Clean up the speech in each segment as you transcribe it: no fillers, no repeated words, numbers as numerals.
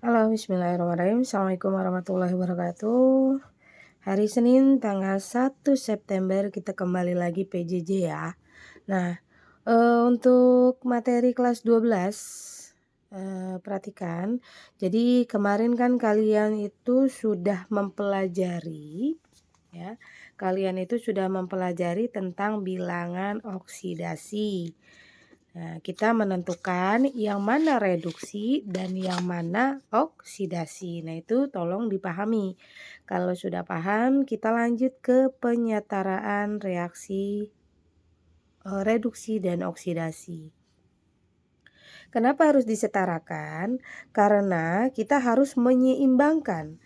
Halo, bismillahirrahmanirrahim. Assalamualaikum warahmatullahi wabarakatuh. Hari Senin tanggal 1 September kita kembali lagi PJJ ya. Nah, untuk materi kelas 12, perhatikan. Jadi kemarin kan kalian itu sudah mempelajari ya, kalian itu sudah mempelajari tentang bilangan oksidasi. Nah, kita menentukan yang mana reduksi dan yang mana oksidasi. Nah, itu tolong dipahami. Kalau sudah paham, kita lanjut ke penyetaraan reaksi reduksi dan oksidasi. Kenapa harus disetarakan? Karena kita harus menyeimbangkan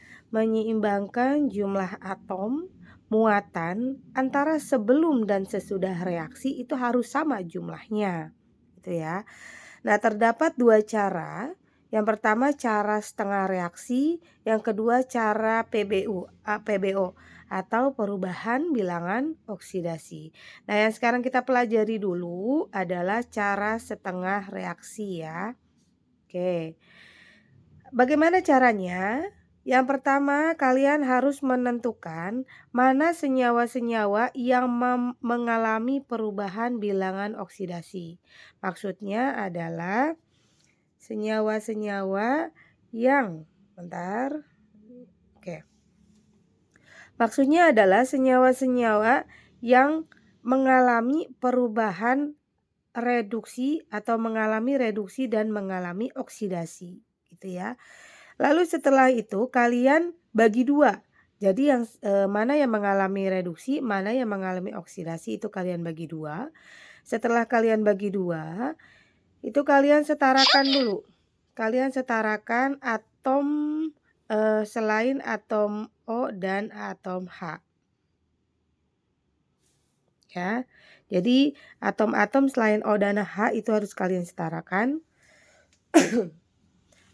jumlah atom, muatan antara sebelum dan sesudah reaksi itu harus sama jumlahnya. Gitu ya. Nah, terdapat dua cara. Yang pertama cara setengah reaksi, yang kedua cara PBO atau perubahan bilangan oksidasi. Nah, yang sekarang kita pelajari dulu adalah cara setengah reaksi ya. Oke. Bagaimana caranya? Yang pertama, kalian harus menentukan mana senyawa-senyawa yang mengalami perubahan bilangan oksidasi. Maksudnya adalah senyawa-senyawa yang bentar. Oke. Maksudnya adalah senyawa-senyawa yang mengalami perubahan reduksi atau mengalami reduksi dan mengalami oksidasi, gitu ya. Lalu setelah itu kalian bagi dua. Jadi yang mana yang mengalami reduksi, mana yang mengalami oksidasi itu kalian bagi dua. Setelah kalian bagi dua, itu kalian setarakan dulu. Kalian setarakan atom selain atom O dan atom H. Ya. Jadi atom-atom selain O dan H itu harus kalian setarakan.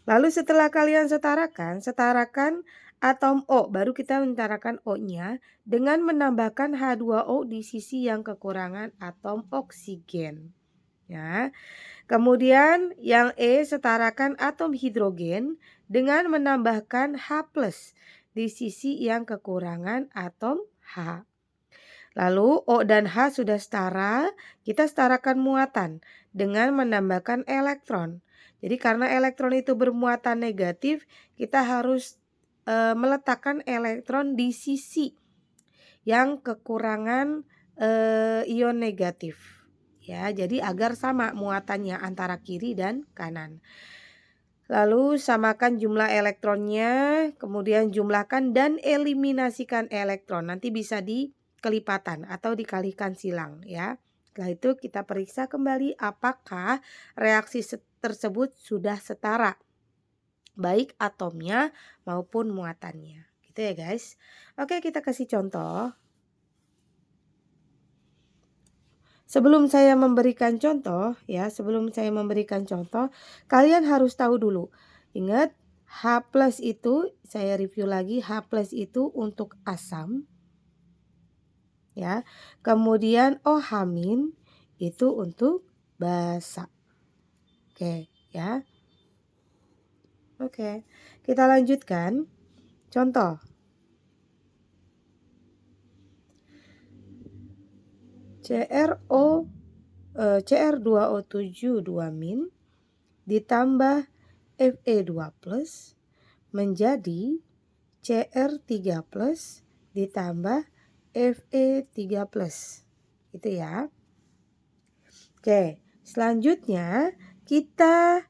Lalu setelah kalian setarakan atom O, baru kita menyetarakan O-nya dengan menambahkan H2O di sisi yang kekurangan atom oksigen. Ya. Kemudian yang E setarakan atom hidrogen dengan menambahkan H+ di sisi yang kekurangan atom H. Lalu O dan H sudah setara, kita setarakan muatan dengan menambahkan elektron. Jadi karena elektron itu bermuatan negatif, kita harus meletakkan elektron di sisi yang kekurangan ion negatif. Ya, jadi agar sama muatannya antara kiri dan kanan. Lalu samakan jumlah elektronnya, kemudian jumlahkan dan eliminasikan elektron. Nanti bisa kelipatan atau dikalikan silang ya. Setelah itu kita periksa kembali apakah reaksi tersebut sudah setara, baik atomnya maupun muatannya. Gitu ya guys. Oke, kita kasih contoh. Sebelum saya memberikan contoh, kalian harus tahu dulu. Ingat, H+ itu, saya review lagi, H+ itu untuk asam. Ya. Kemudian OH- itu untuk basa. Oke, ya. Oke. Kita lanjutkan. Contoh. Cr2O7 2- ditambah Fe2+ menjadi Cr3+ ditambah Fe3+. Gitu ya. Oke, selanjutnya kita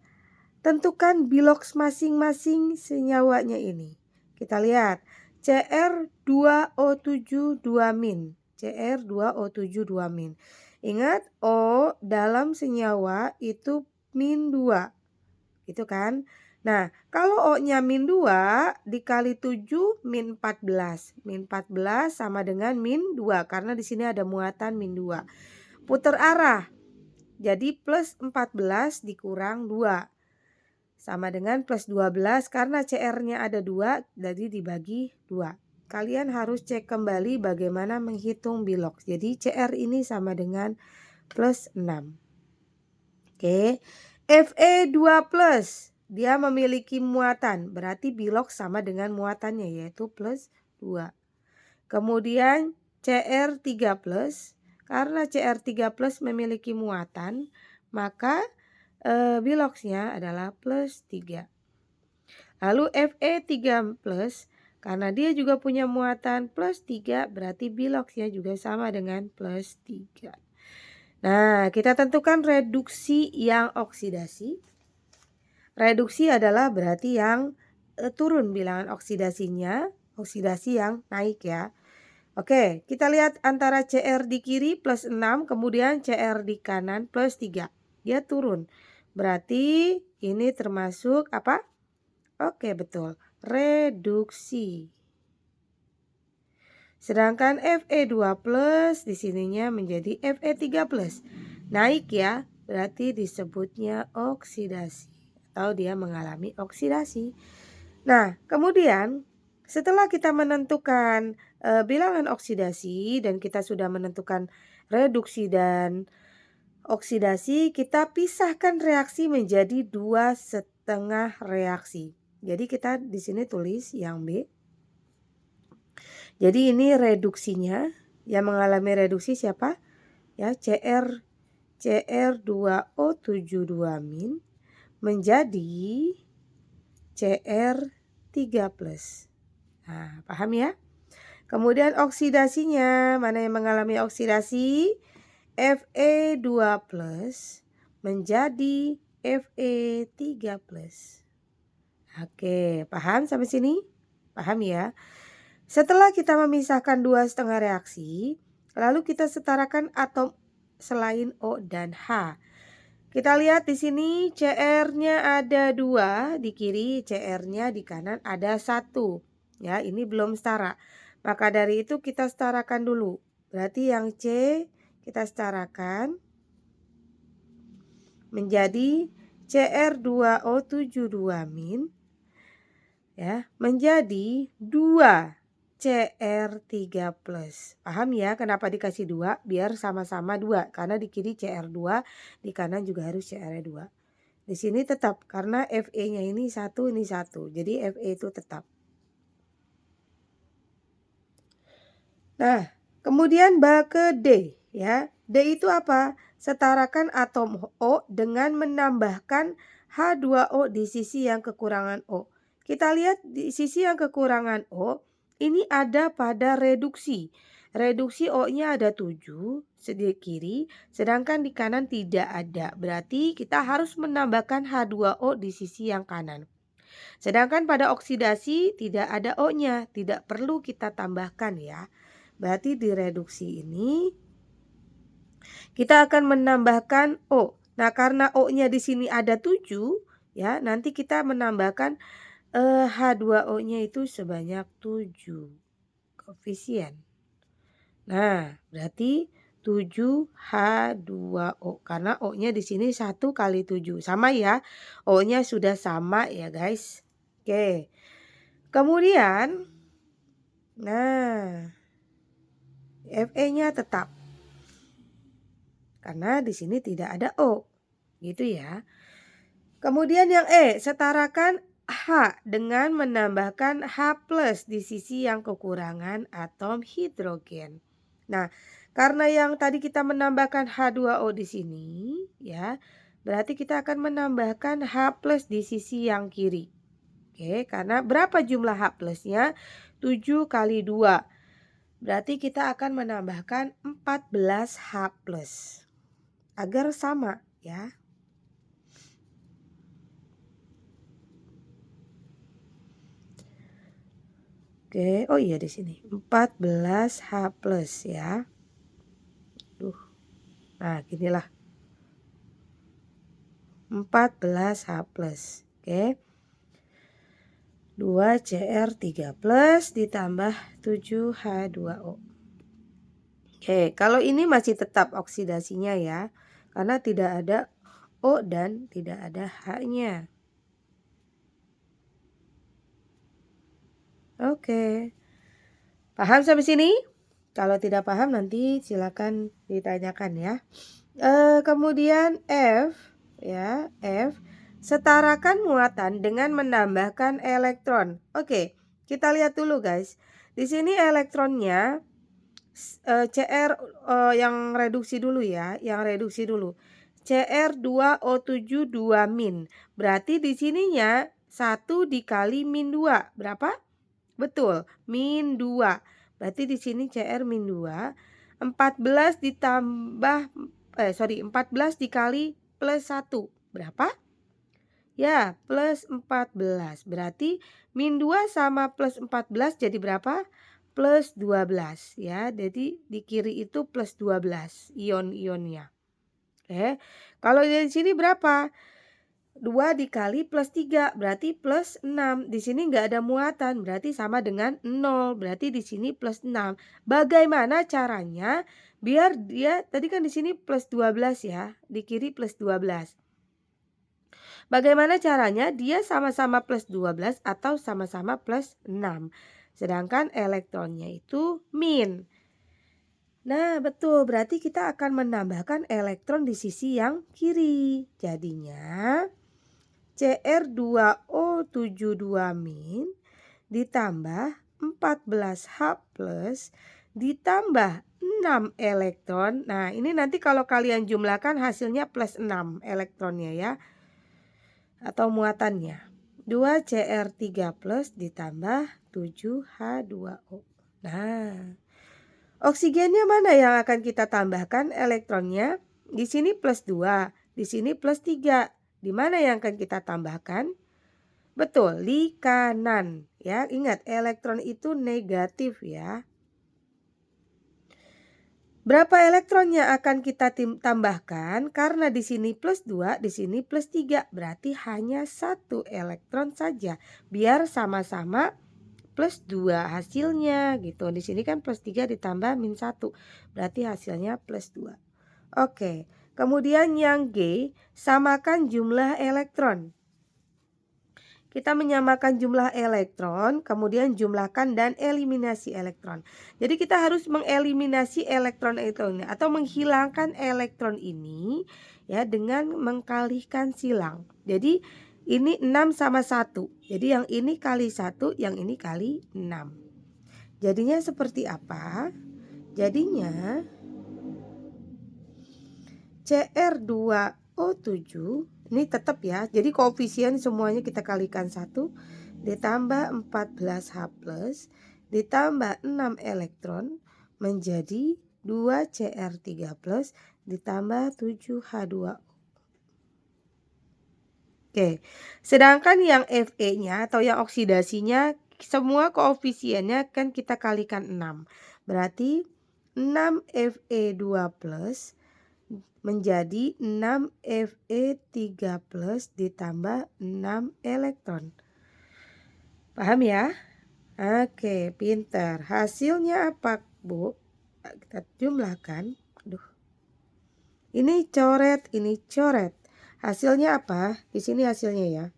tentukan biloks masing-masing senyawanya ini. Kita lihat Cr2O7 2-. Cr2O7 2-. Ingat O dalam senyawa itu -2. Gitu kan? Nah, kalau O-nya -2 dikali 7 -14. -14 sama dengan -2 karena di sini ada muatan -2. Putar arah. Jadi plus 14 dikurang 2. Sama dengan plus 12 karena CR-nya ada 2 jadi dibagi 2. Kalian harus cek kembali bagaimana menghitung biloks. Jadi CR ini sama dengan plus 6. Oke. Fe2+. dia memiliki muatan, berarti Bilox sama dengan muatannya yaitu plus 2. Kemudian Cr3+, karena Cr3+ memiliki muatan, maka Biloxnya adalah plus 3. Lalu Fe3+, karena dia juga punya muatan plus 3, berarti Biloxnya juga sama dengan plus 3. Nah, kita tentukan reduksi yang oksidasi. Reduksi adalah berarti yang turun bilangan oksidasinya, oksidasi yang naik ya. Oke, kita lihat antara Cr di kiri plus 6, kemudian Cr di kanan plus 3. Dia turun. Berarti ini termasuk apa? Oke, betul. Reduksi. Sedangkan Fe2+ di sininya menjadi Fe3+. Naik ya, berarti disebutnya oksidasi atau dia mengalami oksidasi. Nah, kemudian setelah kita menentukan bilangan oksidasi dan kita sudah menentukan reduksi dan oksidasi, kita pisahkan reaksi menjadi 2,5 reaksi. Jadi kita di sini tulis yang B. Jadi ini reduksinya, yang mengalami reduksi siapa? Ya, Cr2O72- menjadi Cr3+. Nah, paham ya? Kemudian oksidasinya, mana yang mengalami oksidasi? Fe2+ menjadi Fe3+. Oke, paham sampai sini? Paham ya? Setelah kita memisahkan 2,5 reaksi, lalu kita setarakan atom selain O dan H. Kita lihat di sini Cr-nya ada 2 di kiri, Cr-nya di kanan ada 1. Ya, ini belum setara. Maka dari itu kita setarakan dulu. Berarti yang C kita setarakan menjadi Cr2O72- ya, menjadi 2 Cr3+. Paham ya kenapa dikasih 2? Biar sama-sama 2. Karena di kiri Cr2, di kanan juga harus Cr2. Di sini tetap karena Fe-nya ini 1, ini 1. Jadi Fe itu tetap. Nah, kemudian ke D ya. D itu apa? Setarakan atom O dengan menambahkan H2O di sisi yang kekurangan O. Kita lihat di sisi yang kekurangan O, ini ada pada reduksi. Reduksi O-nya ada 7 di kiri, sedangkan di kanan tidak ada. Berarti kita harus menambahkan H2O di sisi yang kanan. Sedangkan pada oksidasi tidak ada O-nya, tidak perlu kita tambahkan ya. Berarti di reduksi ini kita akan menambahkan O. Nah, karena O-nya di sini ada 7, ya, nanti kita menambahkan H2O-nya itu sebanyak 7 koefisien. Nah, berarti 7H2O karena O-nya di sini 1 kali 7. Sama ya. O-nya sudah sama ya, guys. Oke. Kemudian nah, Fe-nya tetap. Karena di sini tidak ada O. Gitu ya. Kemudian yang E, setarakan H dengan menambahkan H+ di sisi yang kekurangan atom hidrogen. Nah, karena yang tadi kita menambahkan H2O di sini, ya, berarti kita akan menambahkan H+ di sisi yang kiri. Oke, karena berapa jumlah H+-nya? 7 kali 2. Berarti kita akan menambahkan 14 H+. Agar sama, ya. Oke, oh iya di sini 14 H+ ya. Nah, ginilah 14 H+. Oke. 2 Cr3+ ditambah 7 H2O. Oke, kalau ini masih tetap oksidasinya ya. Karena tidak ada O dan tidak ada H-nya. Oke. Paham sampai sini? Kalau tidak paham nanti silakan ditanyakan ya. Kemudian F ya, F Setarakan muatan dengan menambahkan elektron. Oke, kita lihat dulu guys. Di sini elektronnya Cr yang reduksi dulu ya, yang reduksi dulu. Cr2O7 2-. Berarti di sininya 1 dikali -2. Berapa? Betul, -2. Berarti di sini Cr-2. 14 ditambah 14 dikali +1. Berapa? Ya, +14. Berarti -2 sama +14 jadi berapa? +12 ya. Jadi di kiri itu +12 ion-ionnya. Oke. Kalau dari sini berapa? 2 dikali +3 berarti +6. Di sini nggak ada muatan, berarti sama dengan 0. Berarti di sini +6. Bagaimana caranya biar dia tadi kan di sini +12 ya, di kiri +12. Bagaimana caranya? Dia sama-sama +12 atau sama-sama +6. Sedangkan elektronnya itu min. Nah, betul. Berarti kita akan menambahkan elektron di sisi yang kiri. Jadinya Cr2O72- ditambah 14H+ ditambah 6 elektron. Nah, ini nanti kalau kalian jumlahkan hasilnya +6 elektronnya ya. Atau muatannya 2Cr3+ ditambah 7H2O. Nah, oksigennya mana yang akan kita tambahkan elektronnya? Di sini +2, di sini +3. Di mana yang akan kita tambahkan? Betul, di kanan ya. Ingat, elektron itu negatif ya. Berapa elektron yang akan kita tambahkan? Karena di sini +2, di sini +3. Berarti hanya 1 elektron saja. Biar sama-sama +2 hasilnya gitu. Di sini kan +3 ditambah -1. Berarti hasilnya +2. Oke. Kemudian yang G, samakan jumlah elektron. Kita menyamakan jumlah elektron, kemudian jumlahkan dan eliminasi elektron. Jadi kita harus mengeliminasi elektron ini atau menghilangkan elektron ini ya dengan mengkalikan silang. Jadi ini 6 sama 1. Jadi yang ini kali 1, yang ini kali 6. Jadinya seperti apa? Jadinya Cr2O7 ini tetap ya. Jadi koefisien semuanya kita kalikan 1 ditambah 14H+ ditambah 6 elektron menjadi 2Cr3+ ditambah 7H2O. Oke. Sedangkan yang Fe-nya atau yang oksidasinya semua koefisiennya kan kita kalikan 6. Berarti 6 Fe2+ menjadi 6 Fe3+ ditambah 6 elektron. Paham ya? Oke, pintar. Hasilnya apa, Bu? Kita jumlahkan. Aduh. Ini coret, ini coret. Hasilnya apa? Di sini hasilnya ya.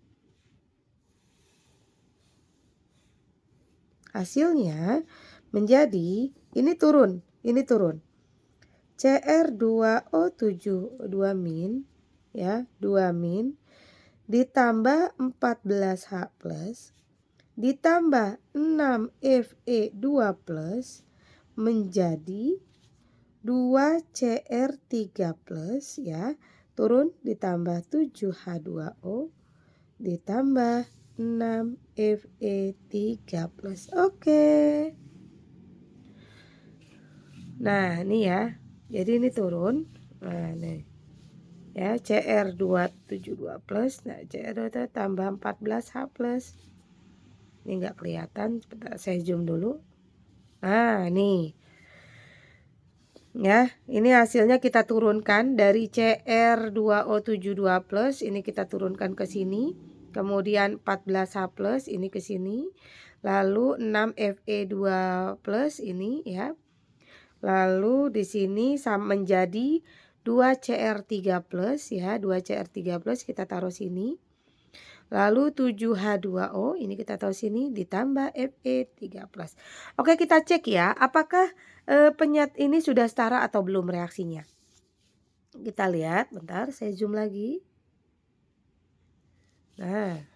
Hasilnya menjadi ini turun, ini turun. Cr2O7 2- ya, 2- ditambah 14H+ ditambah 6 Fe2+ menjadi 2Cr3+ ya, turun ditambah 7H2O ditambah 6 Fe3+. Oke. Nah, ini ya. Jadi ini turun. Nah, nih. Ya, Cr272+. Nah, Cr2 tambah 14H+. Ini enggak kelihatan. Bentar, saya zoom dulu. Nah, nih. Ya, ini hasilnya kita turunkan dari Cr2O72+, ini kita turunkan ke sini. Kemudian 14H+ ini ke sini. Lalu 6 Fe2+ ini ya. Lalu di sini menjadi 2Cr3+ ya, 2Cr3+ kita taruh sini. Lalu 7H2O ini kita taruh sini ditambah Fe3+. Oke, kita cek ya, apakah penyat ini sudah setara atau belum reaksinya. Kita lihat, bentar saya zoom lagi. Nah,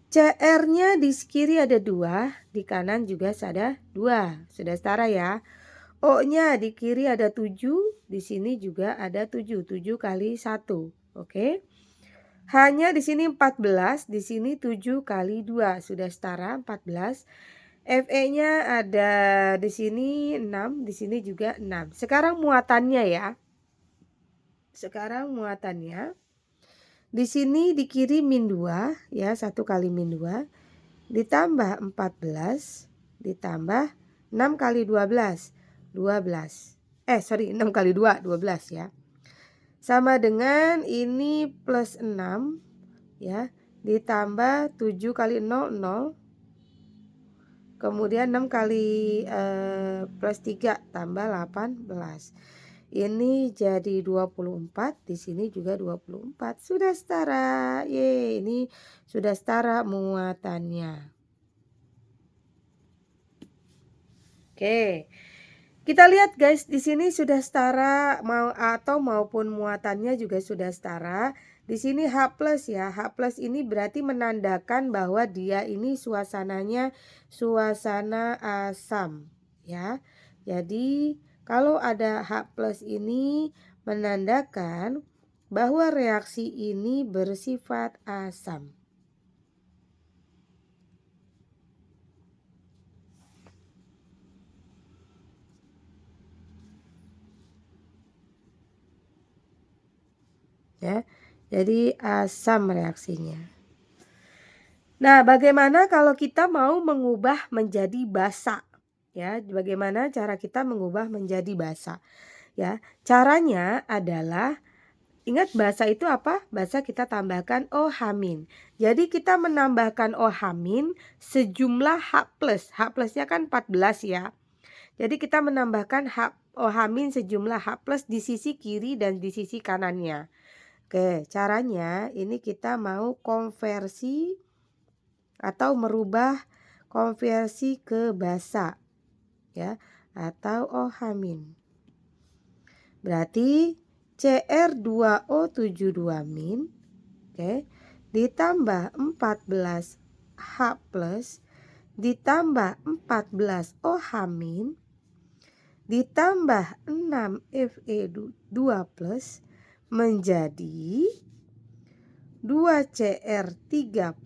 CR-nya di kiri ada 2, di kanan juga ada 2. Sudah setara ya. O-nya di kiri ada 7, di sini juga ada 7. 7 kali 1. Oke. H-nya di sini 14, di sini 7 kali 2. Sudah setara 14. Fe-nya ada di sini 6, di sini juga 6. Sekarang muatannya ya. Sekarang muatannya. Di sini di kiri min 2 ya, 1 kali min 2 ditambah 14 ditambah 6 kali 12, 12. 6 kali 2, 12 ya. Sama dengan ini plus 6 ya, ditambah 7 kali 0, 0. Kemudian 6 kali plus 3 tambah 18. Ini jadi 24, di sini juga 24. Sudah setara. Ye, ini sudah setara muatannya. Oke. Kita lihat guys, di sini sudah setara maupun muatannya juga sudah setara. Di sini H plus ya. H plus ini berarti menandakan bahwa dia ini suasananya suasana asam ya. Jadi kalau ada H plus ini menandakan bahwa reaksi ini bersifat asam. Ya. Jadi asam reaksinya. Nah, bagaimana kalau kita mau mengubah menjadi basa? Ya, bagaimana cara kita mengubah menjadi basa? Ya, caranya adalah ingat basa itu apa? Basa kita tambahkan OH-. Jadi kita menambahkan OH- sejumlah H+. H plusnya kan 14 ya. Jadi kita menambahkan OH- sejumlah H+ di sisi kiri dan di sisi kanannya. Oke, caranya ini kita mau konversi atau merubah konversi ke basa ya, atau OH-. Berarti Cr2O72- oke, ditambah 14H+ ditambah 14 OH- ditambah 6 Fe2+ menjadi 2Cr3+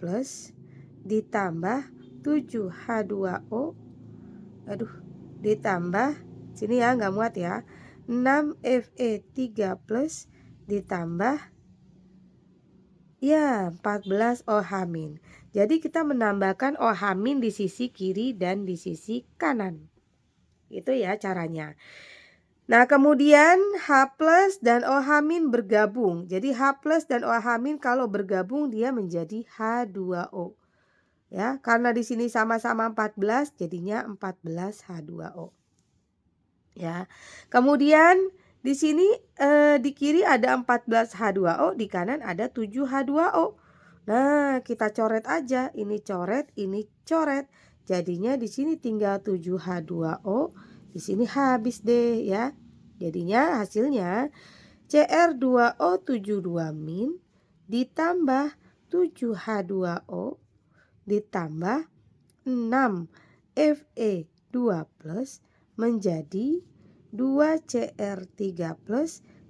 ditambah 7H2O, ditambah sini ya nggak muat ya, 6 Fe3+ ditambah ya 14 OH-. Jadi kita menambahkan OH- di sisi kiri dan di sisi kanan. Itu ya caranya. Nah, kemudian H+ dan OH- bergabung. Jadi H+ dan OH- kalau bergabung dia menjadi H2O. Ya, karena di sini sama-sama 14 jadinya 14H2O. Ya. Kemudian di sini di kiri ada 14H2O, di kanan ada 7H2O. Nah, kita coret aja. Ini coret, ini coret. Jadinya di sini tinggal 7H2O. Di sini habis deh ya. Jadinya hasilnya Cr2O72- ditambah 7H2O ditambah 6 Fe2+ menjadi 2Cr3+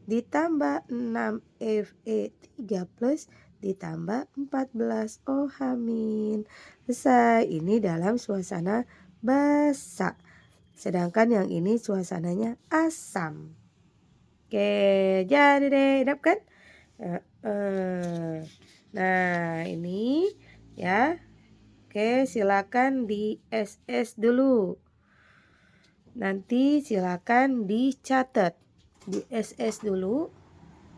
ditambah 6 Fe3+ ditambah 14 OH-. Selesai. Ini dalam suasana basa. Sedangkan yang ini suasananya asam. Oke, jadi deh, dap kan? Nah, ini ya. Oke, silakan di SS dulu. Nanti silakan dicatat. Di SS dulu.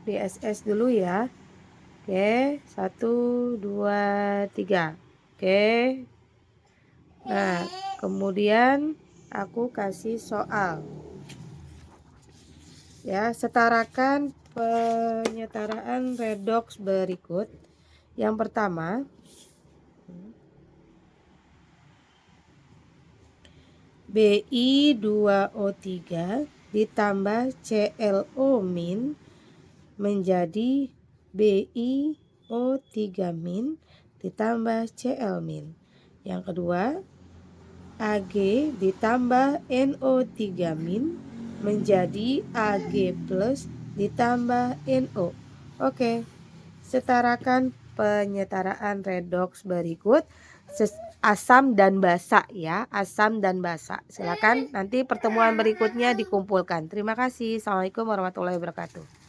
Di SS dulu ya. Oke, 1, 2, 3. Oke. Nah, kemudian aku kasih soal. Ya, setarakan penyetaraan redoks berikut. Yang pertama, Bi2O3 ditambah ClO- menjadi BiO3 NO3- ditambah Cl-. Yang kedua, Ag ditambah NO3- menjadi Ag+ ditambah NO. Oke, setarakan penyetaraan redoks berikut asam dan basa ya, asam dan basa. Silakan nanti pertemuan berikutnya dikumpulkan. Terima kasih. Assalamualaikum warahmatullahi wabarakatuh.